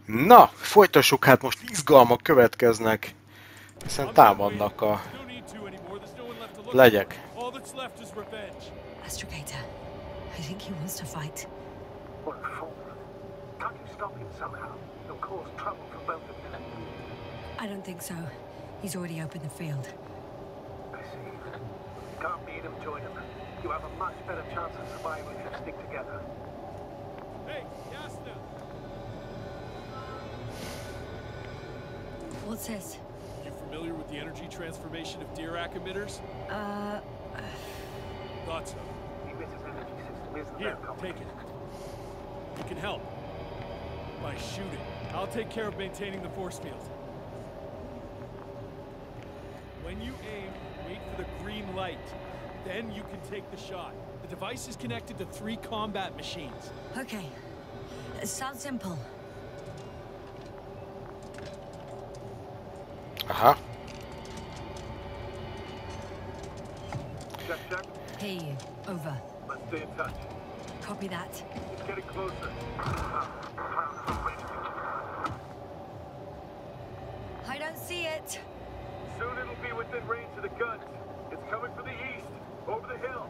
Na, folytassuk, hát most izgalmak következnek, hiszen támadnak a legyek. Astrogator, I think he wants to fight. What a fool. Can't you stop him somehow? He'll cause trouble for both of you. I don't think so. He's already opened the field. I see. Can't beat him, join him. You have a much better chance of survival if you stick together. Hey, Yasna! What's this? You familiar with the energy transformation of Dirac emitters? Thought so. The emitter's energy system isn't Here, that complicated. take it. You can help. By shooting. I'll take care of maintaining the force field. When you aim, wait for the green light. Then you can take the shot. The device is connected to 3 combat machines. Okay. It sounds simple. Aha. Check, check. Hear you. Over. Let's stay in touch. Copy that. It's getting closer. I don't see it. Soon it'll be within range of the guns. It's coming from the east, over the hill.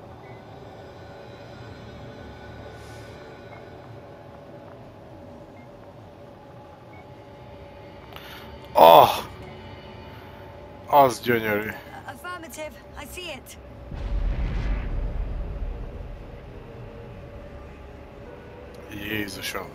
Oh! Az gyönyörű. Affirmative. I see it. Jézusom.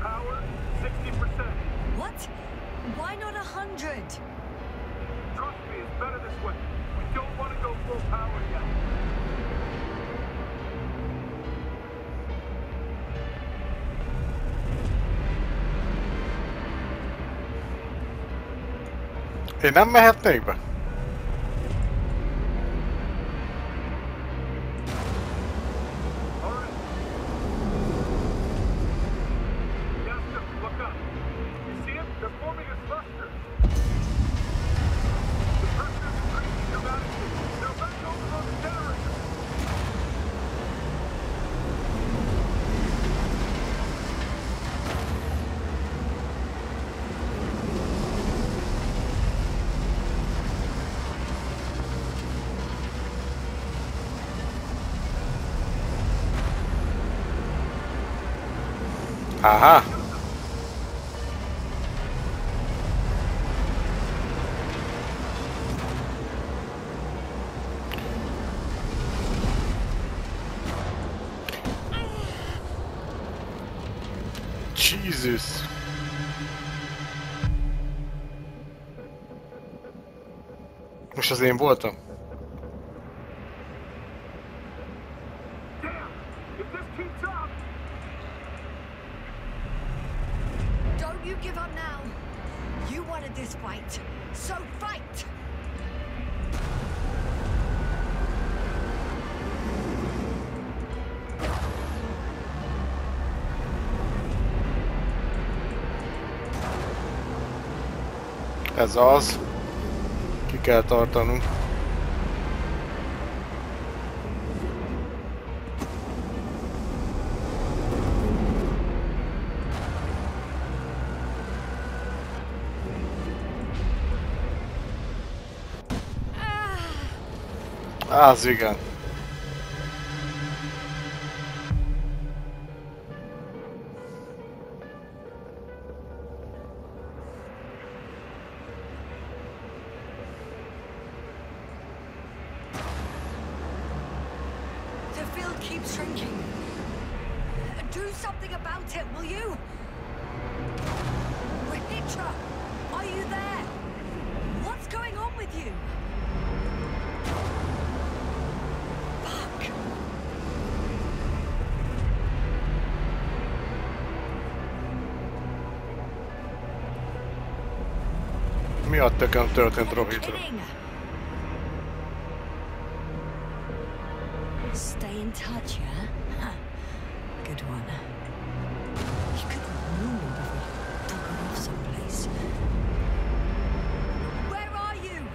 Power, 60%. What? Why not 100? Trust me, it's better this way. We don't want to go full power yet. Én nem mehetnék be? All right. Yasna, look up. You see it? They're forming a cluster. The pressure is increasing dramatically. They're about to overload the generator. Aha. Jesus. Most az én voltam? Damn! If this keeps up, Don't you give up now. You wanted this fight. So fight! Ez az. Ki kell tartanunk. Az igen. The field keeps shrinking. Do something about it, will you? Rahitra, are you there? What's going on with you? Fuck. Mi a tököm történt Rohitra? Stay in in touch, yeah? Huh. Good one. You could ruin me if we took her off someplace. Where are you?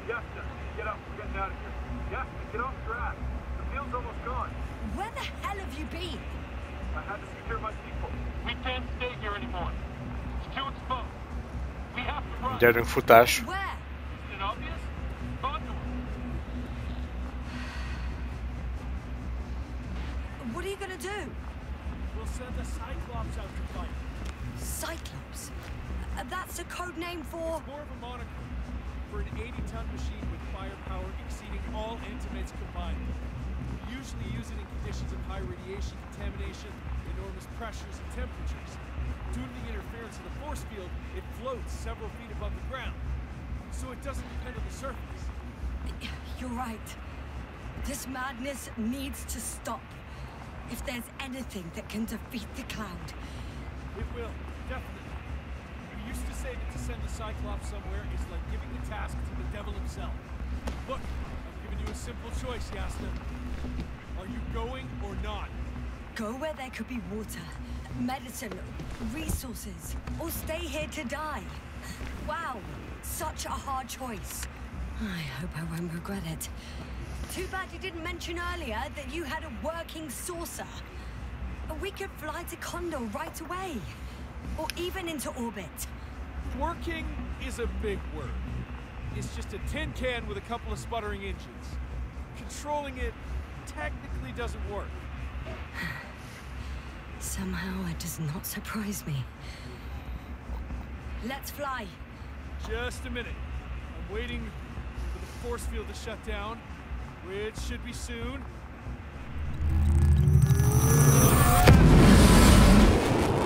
Yasta, get up. We're getting out of here. Yasta, get off your ass. The field's almost gone. Where the hell have you been? I had to secure my people. We can't stay here anymore. It's too exposed. We have to run. Gyerünk, futás. Where? Isn't it obvious? Onto it. What are you gonna do? We'll send the Cyclops out to fight. Cyclops? That's a code name for... It's more of a moniker for an 80-ton machine with firepower exceeding all Intimates combined. We usually use it in conditions of high radiation contamination, enormous pressures and temperatures. Due to the interference of the force field, it floats several feet above the ground, so it doesn't depend on the surface. You're right. This madness needs to stop. If there's anything that can defeat the Cloud. It will, definitely. We used to say that to send the Cyclops somewhere is like giving the task to the devil himself. Look, I've given you a simple choice, Yasta. Are you going or not? Go where there could be water, medicine, resources, or stay here to die. Wow, such a hard choice. I hope I won't regret it. Too bad you didn't mention earlier that you had a working saucer. We could fly to Condor right away. Or even into orbit. Working is a big word. It's just a tin can with a couple of sputtering engines. Controlling it technically doesn't work. Somehow it does not surprise me. Let's fly. Just a minute. I'm waiting for the force field to shut down, which should be soon.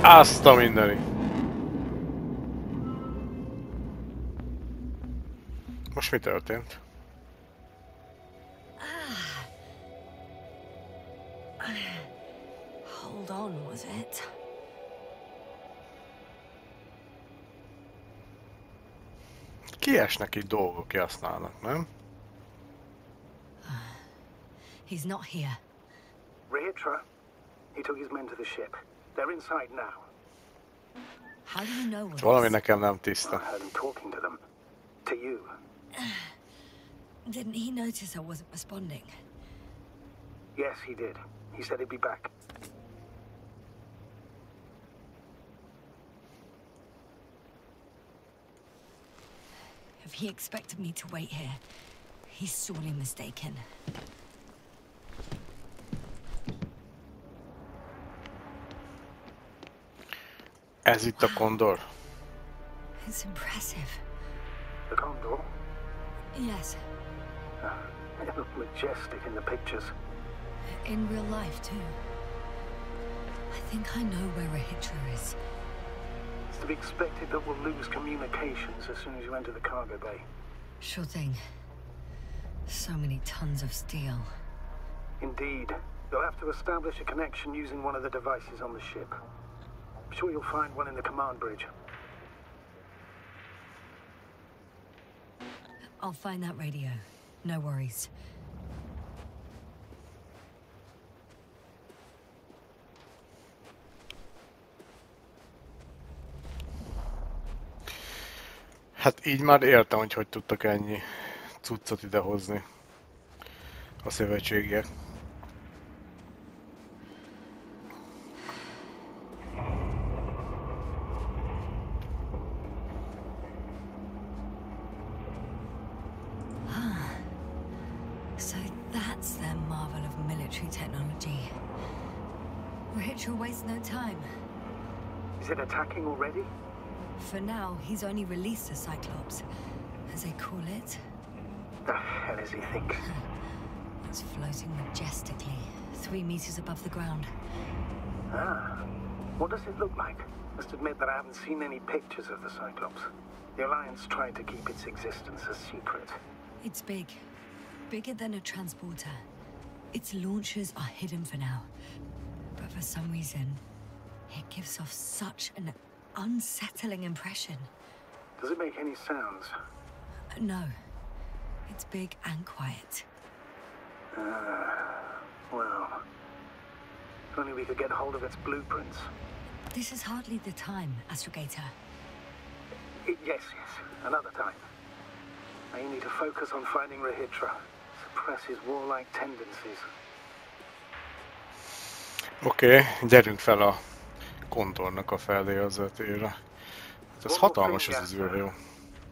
Azt a mindenit. Most mi történt? Hold on, was it? Kiesnek így dolgok, használnak, nem? He's not here. Rehitra, he took his men to the ship. They're inside now. How do you know all Valami this? nekem nem I tiszta. heard him talking to them. To you. Didn't he notice I wasn't responding? Yes, he did. He said he'd be back. If he expected me to wait here, he's sorely mistaken. Ez itt a Kondor. It's impressive. The Condor? Yes, It looked majestic in the pictures. in real life too. I think I know where Rehitra is. It's to be expected that we'll lose communications as soon as you enter the cargo bay. Sure thing. So many tons of steel. Indeed. You'll have to establish a connection using one of the devices on the ship. I'm sure you'll find one in the command bridge. I'll find that radio. No worries. Hát így már értem, hogy tudtak ennyi cuccot idehozni a szövetségiek. So that's their marvel of military technology. Rahitra wastes no time. Is it attacking already? For now, he's only released a Cyclops, as they call it. The hell does he think? It's floating majestically, 3 meters above the ground. Ah. What does it look like? Must admit that I haven't seen any pictures of the Cyclops. The Alliance tried to keep its existence a secret. It's big. Bigger than a transporter. Its launchers are hidden for now. But for some reason, it gives off such an unsettling impression. Does it make any sounds? No. It's big and quiet. Well... If only we could get hold of its blueprints. This is hardly the time, Astrogator. Yes. Another time. Now you need to focus on finding Rahitra. Suppress his warlike tendencies. Oké, gyerünk fel a kontornak a felé az vetére. Ez hatalmas az űrhajó.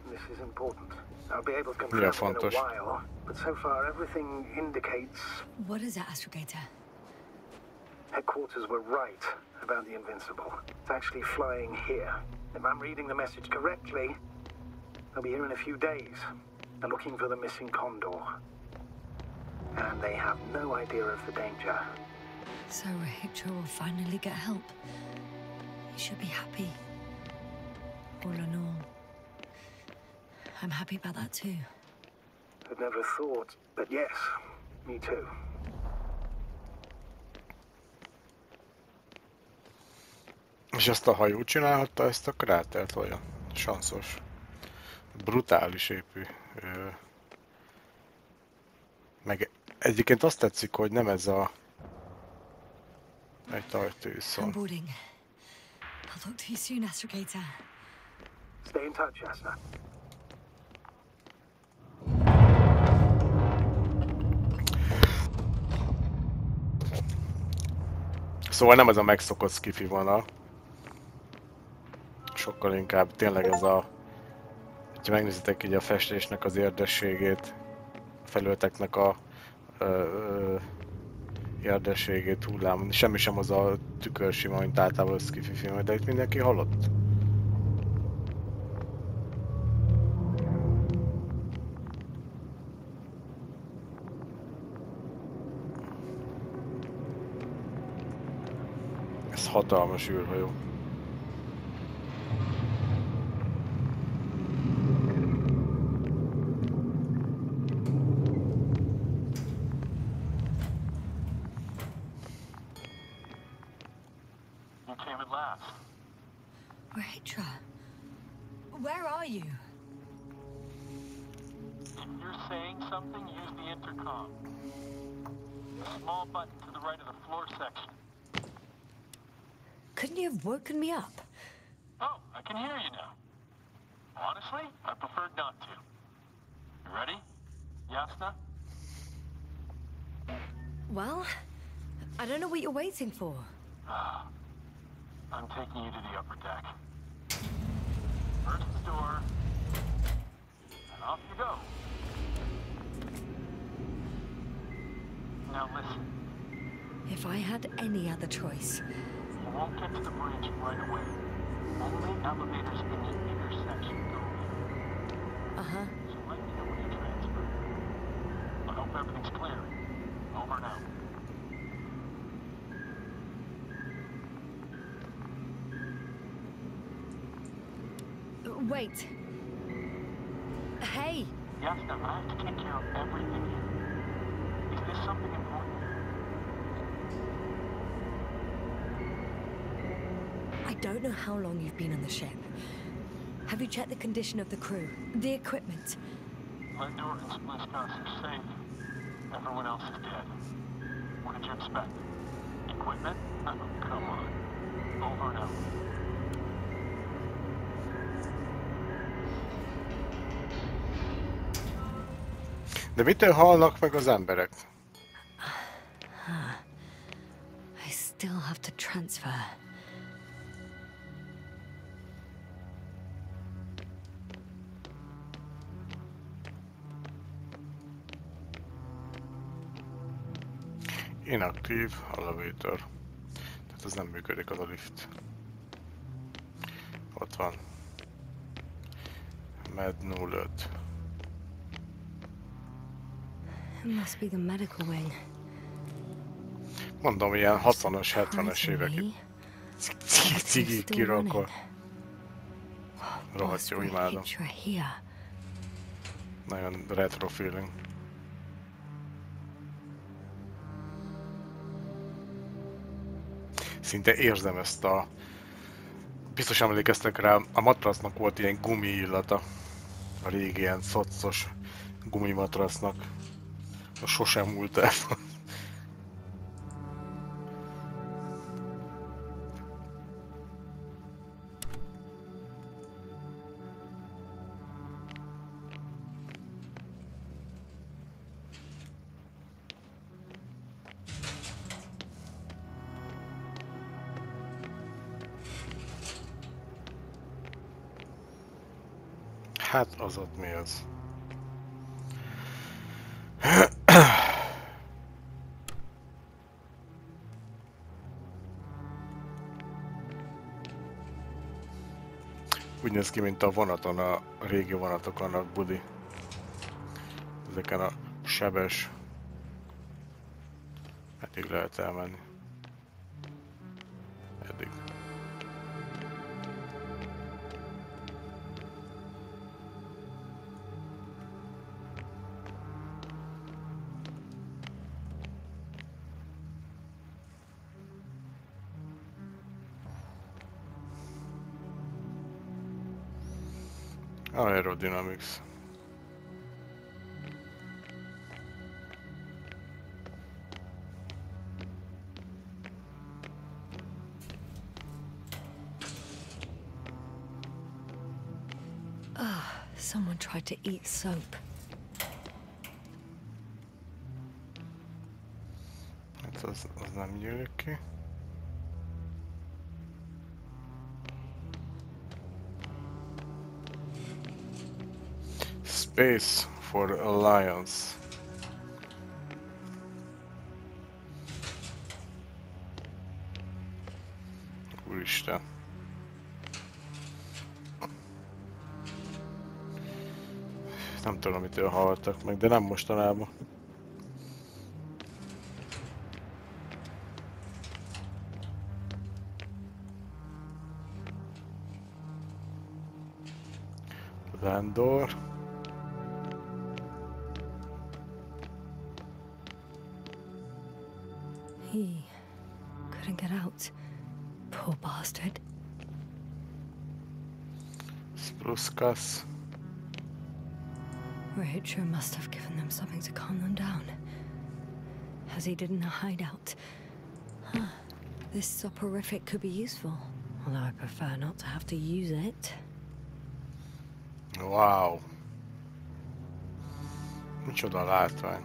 This is important. I'll be able to Milyen confirm it in fontos? a while, but so far everything indicates What is it, Astrogator? headquarters were right about the Invincible. It's actually flying here. If I'm reading the message correctly, they'll be here in a few days. They're looking for the missing Condor. And they have no idea of the danger. So Rahitra will finally get help. You should be happy. All in all. I'm happy about that too. I'd never thought, but yes, me too. És ezt a hajó csinálhatta ezt a krátert, vajon? Sanszos. Brutális épű. Meg egyébként azt tetszik, hogy nem ez a... egy ajtőszon. I'm boarding. I'll talk to you soon, Astrogator. Stay in touch, Jasna. Szóval nem ez a megszokott sci-fi vonal. Sokkal inkább tényleg ez a... Ha megnézitek így a festésnek az érdességét, a felületeknek a érdességét, hullámon, semmi sem az a tükörsima, mint általában a sci-fi film, de itt mindenki halott. Ez hatalmas űrhajó. You came at last. Rahitra, where are you? If you're saying something, use the intercom. Small button to the right of the floor section. Couldn't you have woken me up? Oh, I can hear you now. Honestly, I preferred not to. You ready? Yasna? Well, I don't know what you're waiting for. I'm taking you to the upper deck. First door, and off you go. Now listen, If I had any other choice, you won't get to the bridge right away. Only elevators in the intersection go there. uh-huh. So let me know when you transfer. I hope everything's clear. Over and out. Wait. Hey, Yasna, I have to take care of everything here. Is this something important? I don't know how long you've been on the ship. Have you checked the condition of the crew? The equipment? Lendor and Spliscos are safe. Everyone else is dead. What did you expect? Equipment? Oh, come on. Over and out. De mitől halnak meg az emberek? I still have to transfer. Inaktív elevator. Tehát Hát ez nem működik az a lift. Ott van. Med 05. It must be the medical wing. Mondom, ilyen 60-as, 70-es évek Surprisingly, cigi still kirakva. running. Rohadt jó, What's the imádom. picture here? Nagyon retro feeling. Szinte érzem ezt a... Biztos emlékeztek rá, a matracnak volt ilyen gumi illata. A régi ilyen szocos gumimatracnak. Sosem múlt el. Hát az ott mi az? Úgy néz ki, mint a vonaton, a régi vonatokon a budi. Ezeken a sebes. Eddig lehet elmenni. Eddig. Aerodynamics. Someone tried to eat soap. Hát az nem nyílik ki. Space for Alliance. Úristen. Nem tudom, mitől haltak meg, de nem mostanában. Vándor. He couldn't get out. Poor bastard. Spruskas. Richard must have given them something to calm them down, as he did in a hideout. Huh. This soporific could be useful, although I prefer not to have to use it. Wow. Micsoda látvány.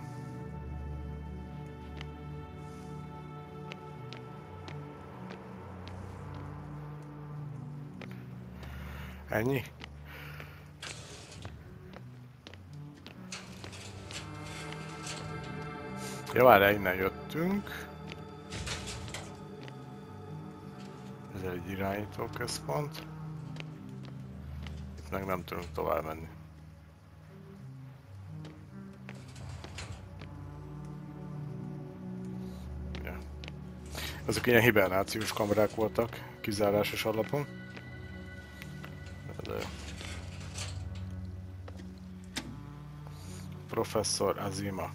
Ennyi? Ja, várjál, innen jöttünk. Ez egy irányítóközpont. Itt meg nem tudunk tovább menni. Ja. Ezek ilyen hibernációs kamerák voltak, kizárásos alapon. De... Professzor Azima.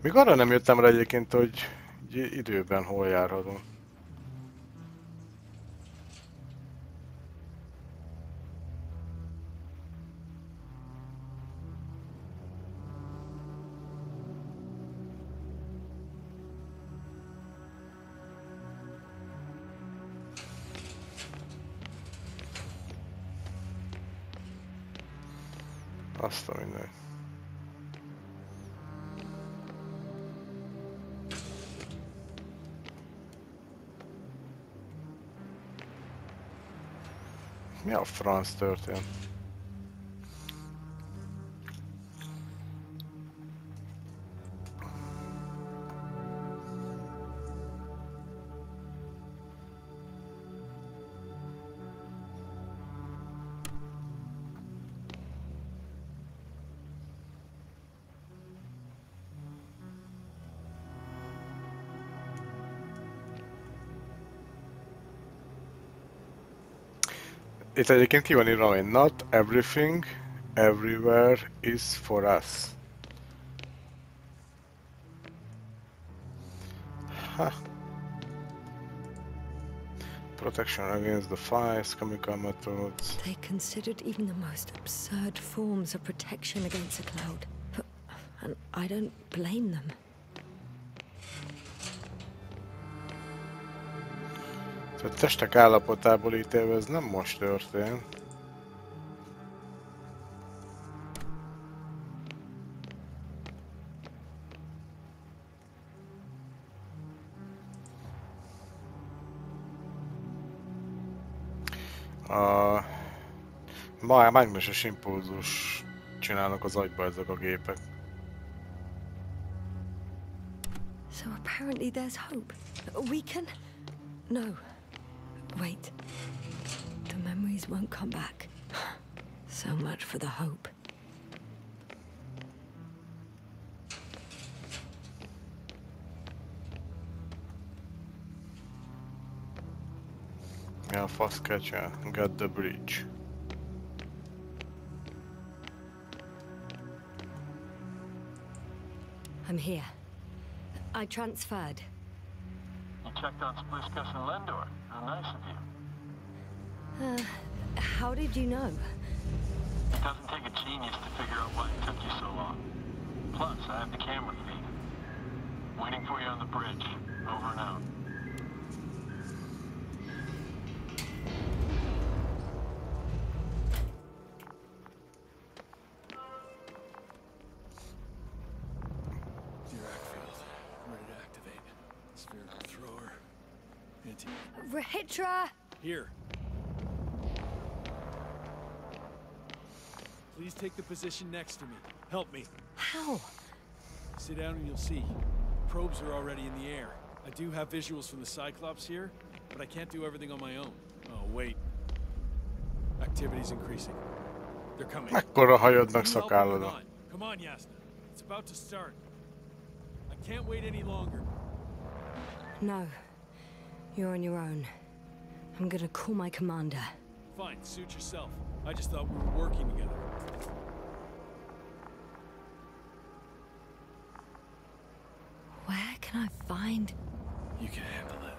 Még arra nem jöttem rá egyébként, hogy időben hol járhatunk. Azt a minden. Mi a franc történt? Itt egyébként ki van írva, hogy not everything, everywhere is for us. Ha. Protection against the fires, chemical methods. They considered even the most absurd forms of protection against a cloud. And I don't blame them. A testek állapotából ítélve ez nem most történt. A mágneses impulzus csinálnak az agyba ezek a gépek. So apparently there's hope. We can... No. Wait. The memories won't come back. So much for the hope. Yeah, fast catcher, got the bridge. I'm here. I transferred. You checked on Spliskus and Lendor. How nice of you. How did you know? It doesn't take a genius to figure out why it took you so long. Plus, I have the camera feed. Waiting for you on the bridge. Over and out. Rahitra! Here. Please take the position next to me. Help me. How? Sit down and you'll see. Probes are already in the air. I do have visuals from the Cyclops here, but I can't do everything on my own. Oh, wait. Activity's increasing. They're coming. Mekkora hajadnak szakálod. Come on, Yasna. It's about to start. I can't wait any longer. No. You're on your own. I'm gonna call my commander. Fine, suit yourself. I just thought we were working together. Where can I find... You can handle it.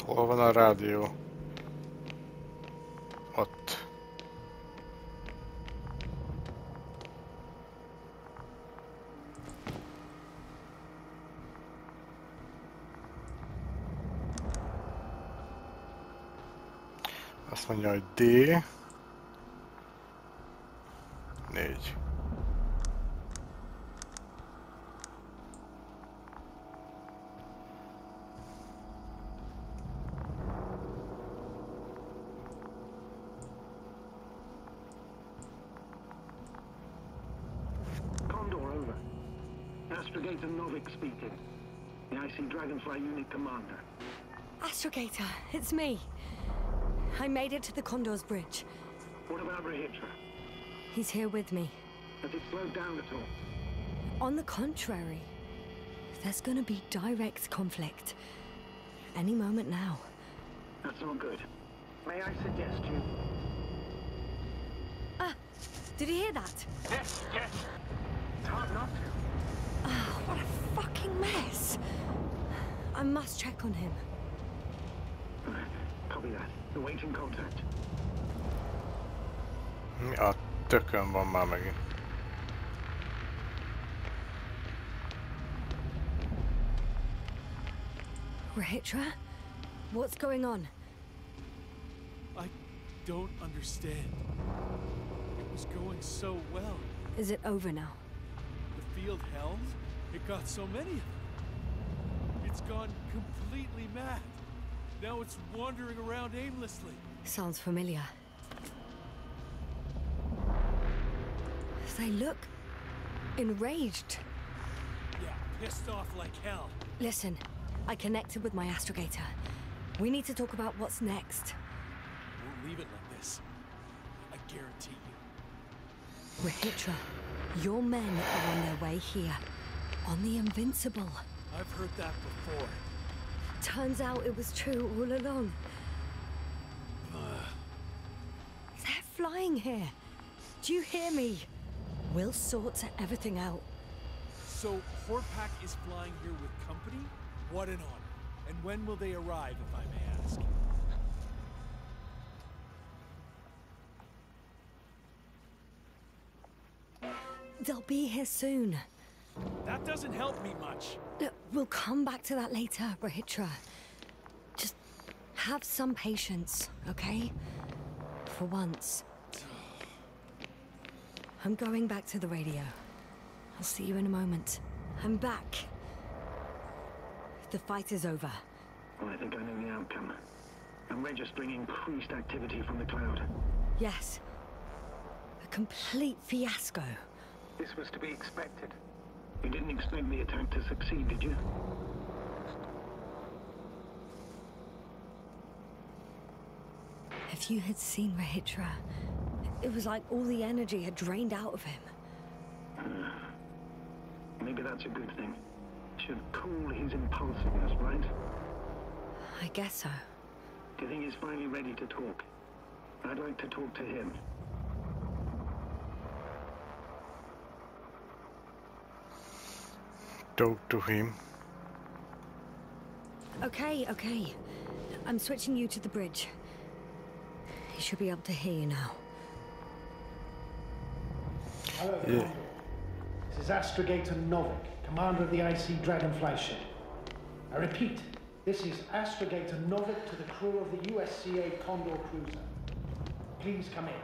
Hol van a rádió? Ott. Azt mondja, hogy D. 4. Condor, over. Astrogator Novik speaking. The IC Dragonfly Unit Commander. Astrogator, it's me. I made it to the Condor's bridge. What about Rahitra? He's here with me. Has it slowed down at all? On the contrary, there's gonna be direct conflict. Any moment now. That's not good. May I suggest you... Did you hear that? Yes, yes. It's hard not to. Oh, what a fucking mess. I must check on him. Copy that. Awaiting contact. Mi a tökön van már megint? Rahitra? What's going on? I don't understand. It was going so well. Is it over now? The field held? It got so many of them. It's gone completely mad. Now it's wandering around aimlessly. Sounds familiar. They look enraged. Yeah, pissed off like hell. Listen, I connected with my astrogator. We need to talk about what's next. Won't leave it like this. I guarantee you. Rahitra, your men are on their way here. On the Invincible. I've heard that before. Turns out it was true all along. They're flying here. Do you hear me? We'll sort everything out. So, Horpak is flying here with company? What an honor. And when will they arrive, if I may ask? They'll be here soon. That doesn't help me much. We'll come back to that later, Rahitra. Just have some patience, okay? For once. I'm going back to the radio. I'll see you in a moment. I'm back. The fight is over. Well, I think I know the outcome. I'm registering increased activity from the cloud. Yes. A complete fiasco. This was to be expected. You didn't expect the attack to succeed, did you? If you had seen Rahitra, it was like all the energy had drained out of him. Maybe that's a good thing. Should cool his impulsiveness, right? I guess so. Do you think he's finally ready to talk? I'd like to talk to him. Talk to him. Okay. I'm switching you to the bridge. He should be able to hear you now. Hello, Commander. This is Astrogator Novik, commander of the IC Dragonfly ship. I repeat, this is Astrogator Novik to the crew of the USCA Condor cruiser. Please come in.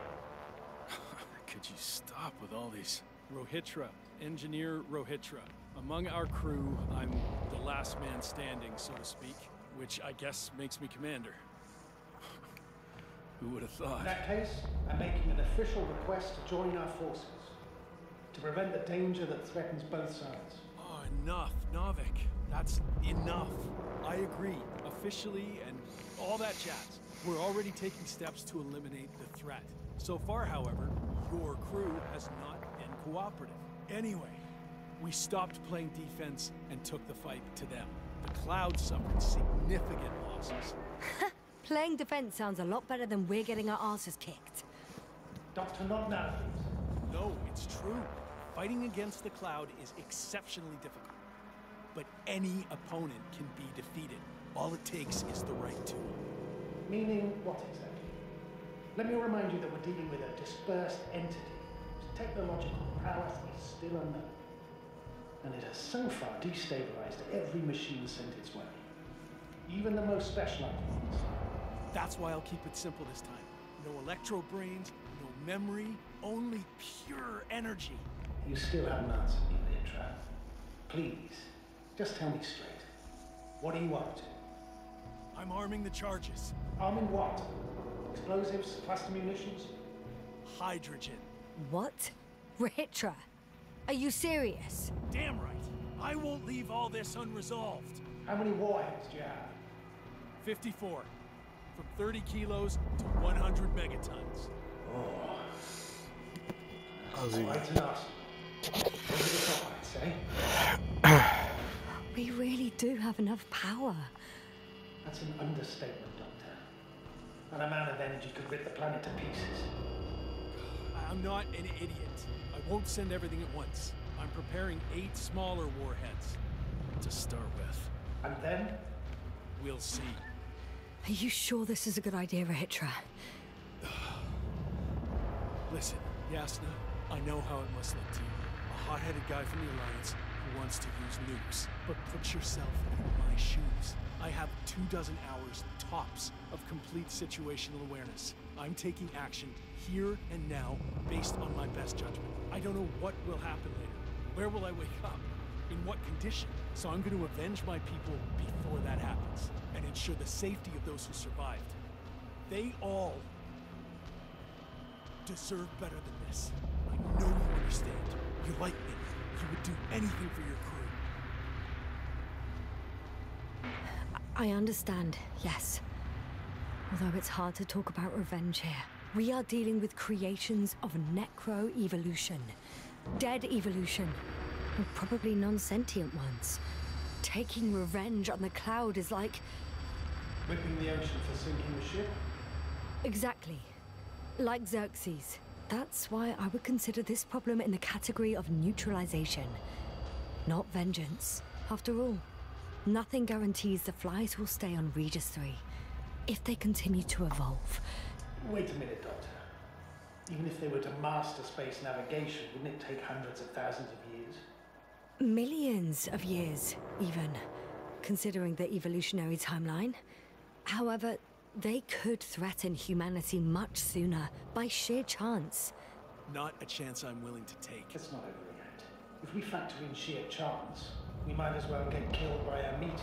Could you stop with all these? Rohitra, Engineer Rohitra. Among our crew, I'm the last man standing, so to speak, which I guess makes me commander. Who would have thought? In that case, I'm making an official request to join our forces, to prevent the danger that threatens both sides. Oh, enough, Novik. That's enough. I agree, officially and all that jazz. We're already taking steps to eliminate the threat. So far, however, your crew has not been cooperative. Anyway, we stopped playing defense and took the fight to them. The Cloud suffered significant losses. Playing defense sounds a lot better than we're getting our asses kicked. Doctor, not now, please. No, it's true. Fighting against the Cloud is exceptionally difficult. But any opponent can be defeated. All it takes is the right tool. Meaning what exactly? Let me remind you that we're dealing with a dispersed entity whose technological prowess is still unknown. And it has so far destabilized every machine sent its way. Even the most specialized ones. That's why I'll keep it simple this time. No electro brains, no memory, only pure energy. You still haven't answered me, Rahitra. Please, just tell me straight. What are you up to? I'm arming the charges. Arming what? Explosives, cluster munitions? Hydrogen. What? Rahitra? Are you serious? Damn right. I won't leave all this unresolved. How many warheads do you have? 54. From 30 kilos to 100 megatons. Oh. Az így. Quite an arsenal. Over the top, I'd say. We really do have enough power. That's an understatement, Doctor. An amount of energy could rip the planet to pieces. I'm not an idiot. I won't send everything at once. I'm preparing 8 smaller warheads to start with. And then? We'll see. Are you sure this is a good idea, Rahitra? Listen, Yasna, I know how it must look to you. A hot-headed guy from the Alliance who wants to use nukes. But put yourself in my shoes. I have 24 hours tops of complete situational awareness. I'm taking action here and now based on my best judgment. I don't know what will happen later. Where will I wake up? In what condition? So I'm going to avenge my people before that happens and ensure the safety of those who survived. They all deserve better than this. I know you understand. You like me. You would do anything for your crew. I understand, yes. Although it's hard to talk about revenge here. We are dealing with creations of necro-evolution. Dead evolution. Or probably non-sentient ones. Taking revenge on the cloud is like... Whipping the ocean for sinking the ship? Exactly. Like Xerxes. That's why I would consider this problem in the category of neutralization, not vengeance. After all, nothing guarantees the flies will stay on Regis 3 if they continue to evolve. Wait a minute, Doctor. Even if they were to master space navigation, wouldn't it take hundreds of thousands of years? Millions of years, even, considering the evolutionary timeline. However, they could threaten humanity much sooner, by sheer chance. Not a chance I'm willing to take. Let's not overreact. If we factor in sheer chance, we might as well get killed by a meteor.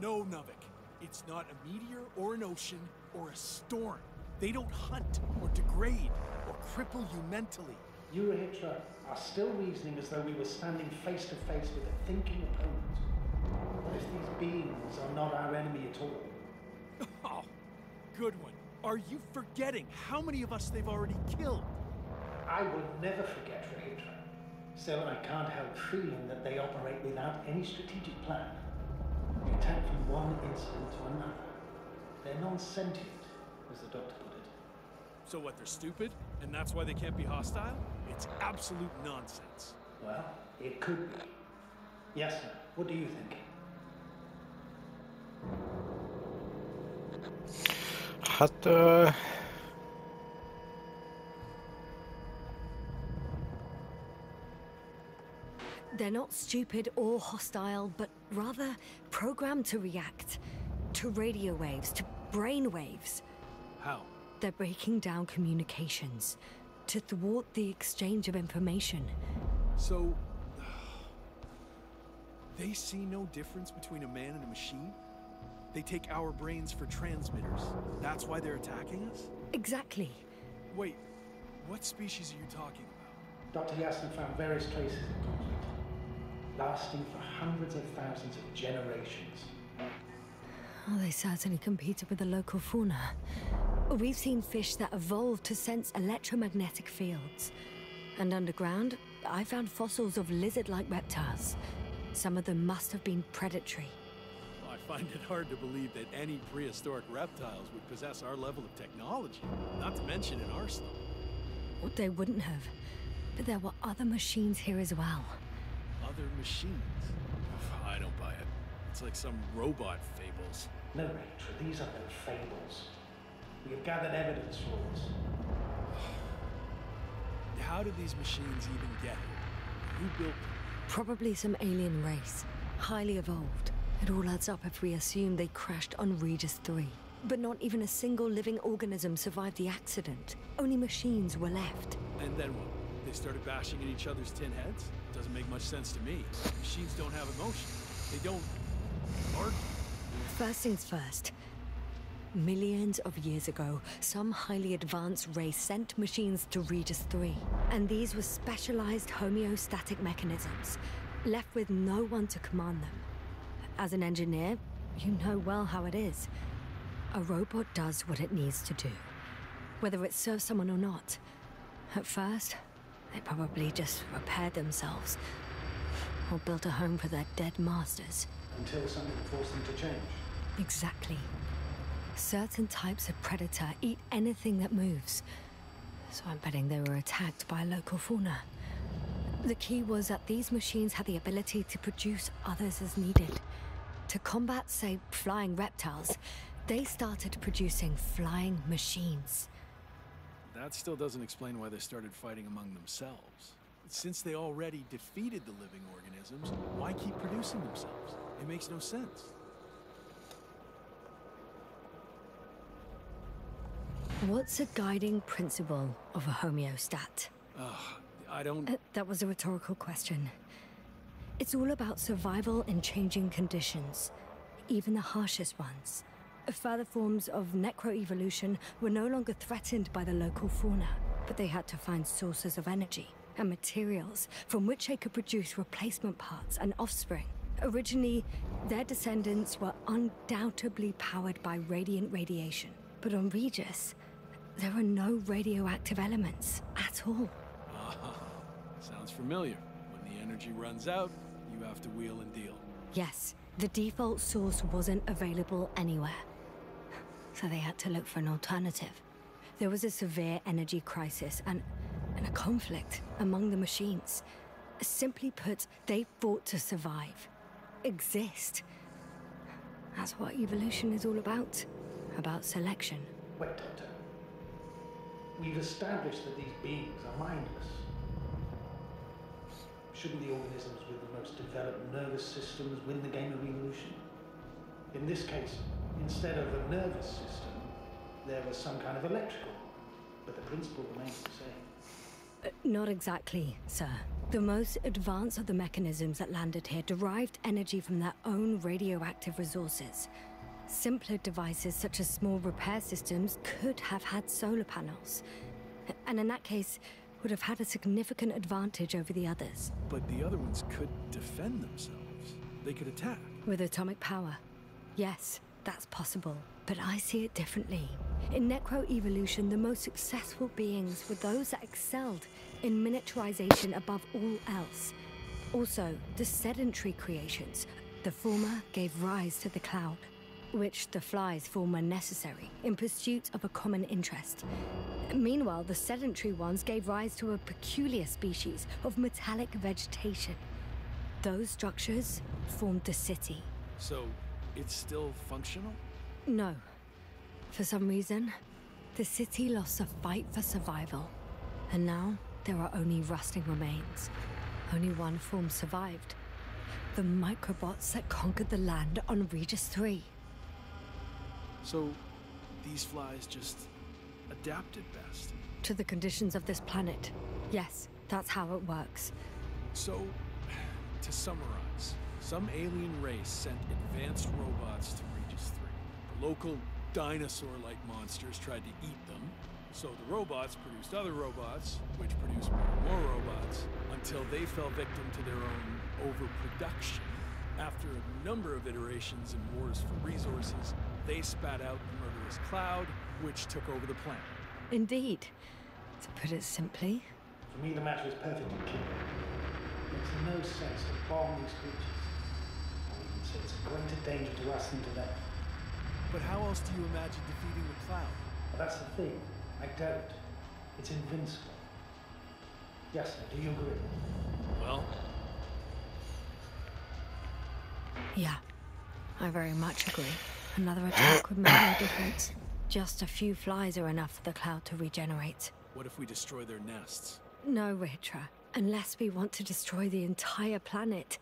No, Novik. It's not a meteor or an ocean or a storm. They don't hunt or degrade or cripple you mentally. You, Hitra, are still reasoning as though we were standing face to face with a thinking opponent. What if these beings are not our enemy at all? Oh, good one. Are you forgetting how many of us they've already killed? I will never forget, Hitra. Still, I can't help feeling that they operate without any strategic plan. They attack from one incident to another. They're non-sentient, as the doctor put it. So what, they're stupid? And that's why they can't be hostile? It's absolute nonsense. Well, it could be. Yes, sir. What do you think? Hát... They're not stupid or hostile, but rather programmed to react. To radio waves, to brain waves. How? They're breaking down communications. To thwart the exchange of information. So... they see no difference between a man and a machine? They take our brains for transmitters. That's why they're attacking us? Exactly. Wait, what species are you talking about? Dr. Yassin found various traces of conflict, lasting for hundreds of thousands of generations. Oh, they certainly competed with the local fauna. We've seen fish that evolved to sense electromagnetic fields. And underground, I found fossils of lizard-like reptiles. Some of them must have been predatory. I find it hard to believe that any prehistoric reptiles would possess our level of technology, not to mention an arsenal. Well, they wouldn't have. But there were other machines here as well. Other machines? I don't buy it. It's like some robot fables. No, Rachel, these are no fables. We have gathered evidence for this. How did these machines even get here? Who built them? Probably some alien race. Highly evolved. It all adds up if we assume they crashed on Regis 3. But not even a single living organism survived the accident. Only machines were left. And then what? They started bashing at each other's tin heads? Doesn't make much sense to me. Machines don't have emotion. They don't... argue. First things first. Millions of years ago, some highly advanced race sent machines to Regis 3. And these were specialized homeostatic mechanisms, left with no one to command them. As an engineer, you know well how it is. A robot does what it needs to do, whether it serves someone or not. At first, they probably just repaired themselves, or built a home for their dead masters. Until something forced them to change. Exactly. Certain types of predator eat anything that moves. So I'm betting they were attacked by local fauna. The key was that these machines had the ability to produce others as needed. To combat, say, flying reptiles, they started producing flying machines. That still doesn't explain why they started fighting among themselves. Since they already defeated the living organisms, why keep producing themselves? It makes no sense. What's a guiding principle of a homeostat? I don't... That was a rhetorical question. It's all about survival in changing conditions, even the harshest ones. Further forms of necroevolution were no longer threatened by the local fauna, but they had to find sources of energy and materials from which they could produce replacement parts and offspring. Originally, their descendants were undoubtedly powered by radiant radiation. But on Regis, there are no radioactive elements at all. Sounds familiar. When the energy runs out, you have to wheel and deal. Yes, the default source wasn't available anywhere. So they had to look for an alternative. There was a severe energy crisis and a conflict among the machines. Simply put, they fought to survive. Exist. That's what evolution is all about. About selection. Wait, Doctor. We've established that these beings are mindless. Shouldn't the organisms with the most developed nervous systems win the game of evolution? In this case, instead of a nervous system, there was some kind of electrical, but the principle remains the same. Not exactly, sir. The most advanced of the mechanisms that landed here derived energy from their own radioactive resources. Simpler devices such as small repair systems could have had solar panels. And in that case, would have had a significant advantage over the others. But the other ones could defend themselves. They could attack. With atomic power. Yes, that's possible. But I see it differently. In necroevolution, the most successful beings were those that excelled in miniaturization above all else. Also, the sedentary creations. The former gave rise to the cloud, which the flies form when necessary, in pursuit of a common interest. Meanwhile, the sedentary ones gave rise to a peculiar species of metallic vegetation. Those structures formed the city. So, it's still functional? No. For some reason, the city lost a fight for survival. And now, there are only rusting remains. Only one form survived. The microbots that conquered the land on Regis 3. So, these flies just adapted best. To the conditions of this planet. Yes, that's how it works. So, to summarize, some alien race sent advanced robots to Regis 3. The local dinosaur-like monsters tried to eat them, so the robots produced other robots, which produced more and more robots, until they fell victim to their own overproduction. After a number of iterations and wars for resources, they spat out the murderous cloud, which took over the planet. Indeed. To put it simply. For me, the matter is perfectly clear. It makes no sense to bomb these creatures. Or even say it's a greater danger to us than to them. But how else do you imagine defeating the cloud? But that's the thing. I don't. It's invincible. Yes, sir, do you agree? Well, Yeah, I very much agree. Another attack would make no difference. Just a few flies are enough for the cloud to regenerate. what if we destroy their nests? No, Ritra. Unless we want to destroy the entire planet,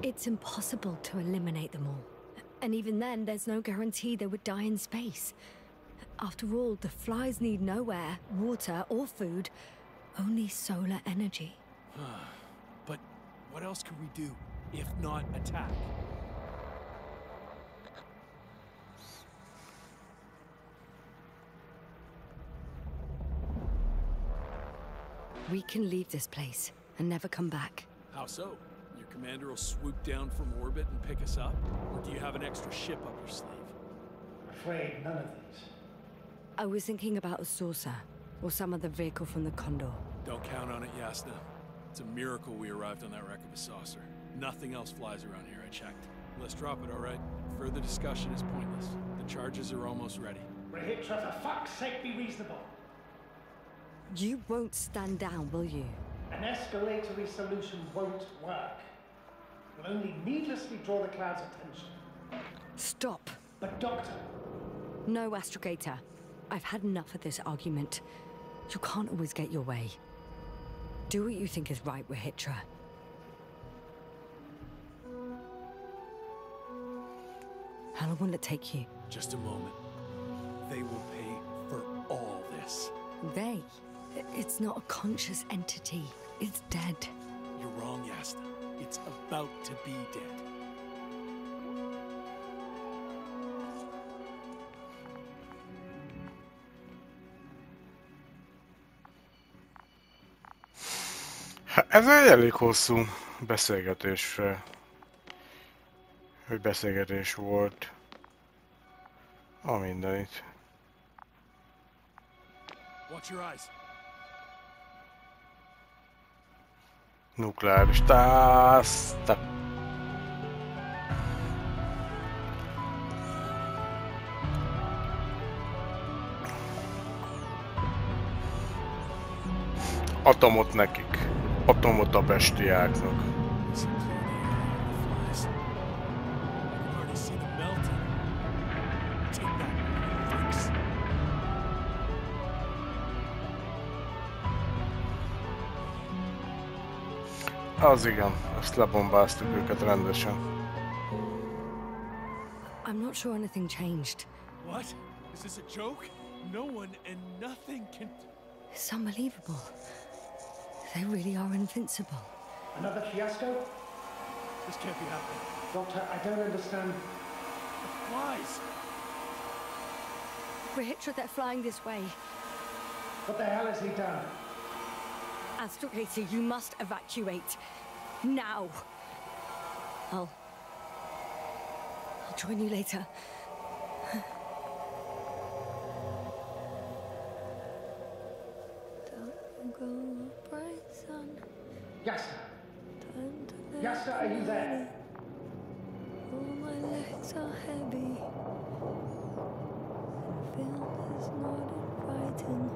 it's impossible to eliminate them all. And even then, there's no guarantee they would die in space. After all, the flies need no air, water, or food, only solar energy. But what else could we do, if not attack? We can leave this place and never come back. How so? Your commander will swoop down from orbit and pick us up? Or do you have an extra ship up your sleeve? I'm afraid none of these. I was thinking about a saucer, or some other vehicle from the Condor. Don't count on it, Yasna. It's a miracle we arrived on that wreck of a saucer. Nothing else flies around here, I checked. Let's drop it, all right? Further discussion is pointless. The charges are almost ready. Rahitra, for fuck's sake, be reasonable. You won't stand down, will you? An escalatory solution won't work. It will only needlessly draw the cloud's attention. Stop. But Doctor, No, Astrogator. I've had enough of this argument. You can't always get your way. Do what you think is right, Rahitra. How long will it take you? Just a moment. They will pay for all this. They? It's not a conscious entity. It's dead. You're wrong, Yasna. It's about to be dead. Ez egy elég hosszú beszélgetés volt. A mindenit. Watch your eyes. Nukleáris tászta. Atomot nekik. Atomot a bestiáknak. Az igen, azt lebombáztuk őket rendesen. I'm not sure anything changed. What? Is this a joke? No one and nothing can... It's unbelievable. They really are invincible. Another fiasco? This can't be happening. Doctor, I don't understand. The flies! We're hit that they're flying this way. What the hell has he done? Astrogator, you must evacuate. Now. I'll join you later. Don't go, bright sun. Yasta! Yasta, are you there? All my legs are heavy. And Phil is not inviting.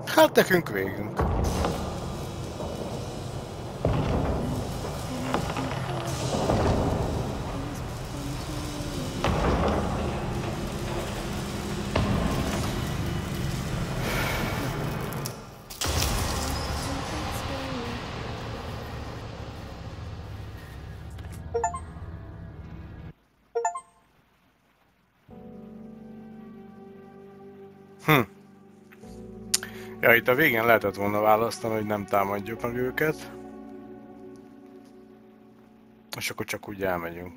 Hát nekünk végünk. Ja, itt a végén lehetett volna választani, hogy nem támadjuk meg őket. És akkor csak úgy elmegyünk.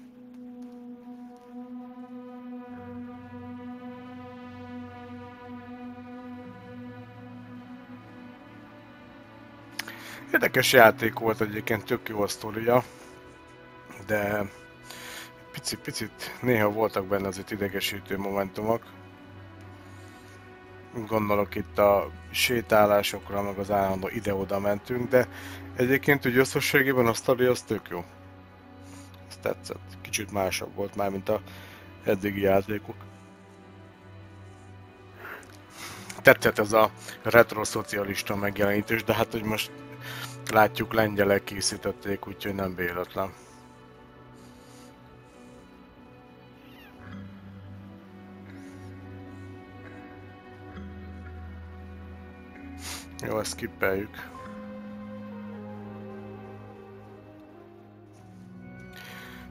Érdekes játék volt egyébként, tök jó a sztoria, de picit néha voltak benne azért idegesítő momentumok. Gondolok itt a sétálásokra, meg az állandó ide-oda mentünk, de egyébként úgy összességében a sztori az tök jó. Ez tetszett. Kicsit másabb volt már, mint a eddigi játékok. Tetszett ez a retro-szocialista megjelenítés, de hát hogy most látjuk, lengyelek készítették, úgyhogy nem véletlen. Jó, ezt skippeljük.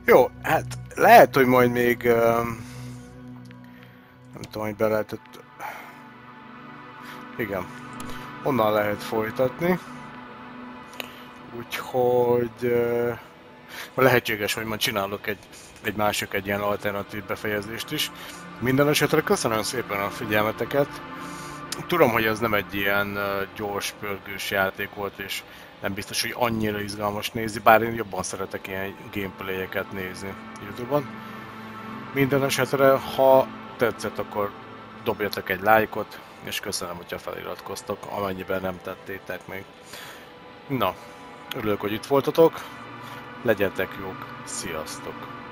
Jó, hát lehet, hogy majd még... nem tudom, hogy be lehetett... Igen. Onnan lehet folytatni. Úgyhogy... lehetséges, hogy majd csinálok egy másik, egy ilyen alternatív befejezést is. Minden esetre köszönöm szépen a figyelmeteket. Tudom, hogy ez nem egy ilyen gyors, pörgős játék volt, és nem biztos, hogy annyira izgalmas nézni, bár én jobban szeretek ilyen gameplayeket nézni YouTube-on. Minden esetre, ha tetszett, akkor dobjatok egy lájkot, és köszönöm, hogyha feliratkoztok, amennyiben nem tettétek még. Na, örülök, hogy itt voltatok, legyetek jók, sziasztok!